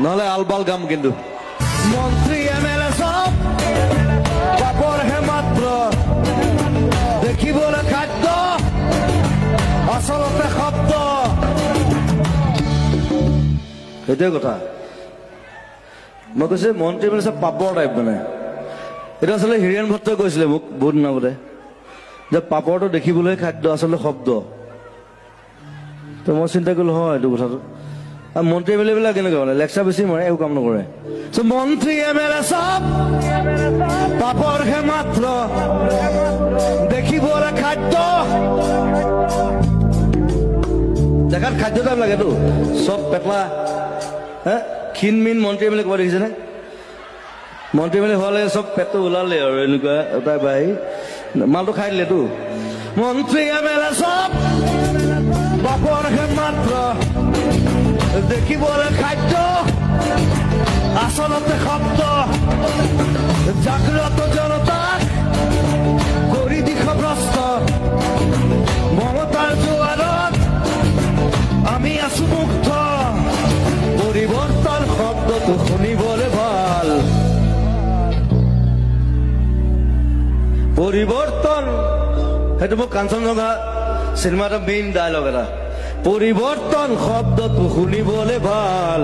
নহলে আলবাল গাম কিন্তু মন্ত্ৰী এমএলএ সব পাপৰ হে মাত্ৰ দেখিবলে খাদ্য আসলতে শব্দ সেইটোৱে কথা মই কৈছে মন্ত্ৰী মানে চব পাপৰ টাইপ মানে এইটো আচলতে হিৰেণ ভট্টই কৈছিলে মোক বহুত দিন আগতে যে পাপৰটো দেখিবলৈ খাদ্য আচলতে শব্দ তো মই চিন্তা কৰিলো হয় এইটো কথাটো আৰু মন্ত্ৰী এম এল এ বিলাক কেনেকুৱা মানে লেকচাৰ বেছি মাৰে একো কাম নকৰে মন্ত্রী এমএলএ সব পাপর হে মাত্র দেখিবলে খাদ্য দেখাত খাদ্য টাইপ লাগেতো চব পেটলা হা ক্ষীণ মিন মন্ত্ৰী এম এল এ ক'ব দেখিছেনে মন্ত্ৰী এম এল এ হোৱালে চব পেটটো ওলালে আৰু এনেকুৱা এটা বাঢ়ি মালটো খাই দিলেতো মন্ত্ৰী এমএলএ সব পাপৰ হে মাত্ৰ দেখিবলে খাদ্য আসলতে শব্দ জাগ্ৰত জনতাক কৰি দিশভ্ৰষ্ট মমতাৰ জোৱাৰত আমি আছো মুক্ত পৰিৱৰ্তন শব্দটো শুনিবলে ভাল পৰিৱৰ্তন সেইটো মোক কাঞ্চনজংঘা চিনেমা এটা মেইন ডায়লগ এটা পৰিৱৰ্তন শব্দটো শুনিবলে ভাল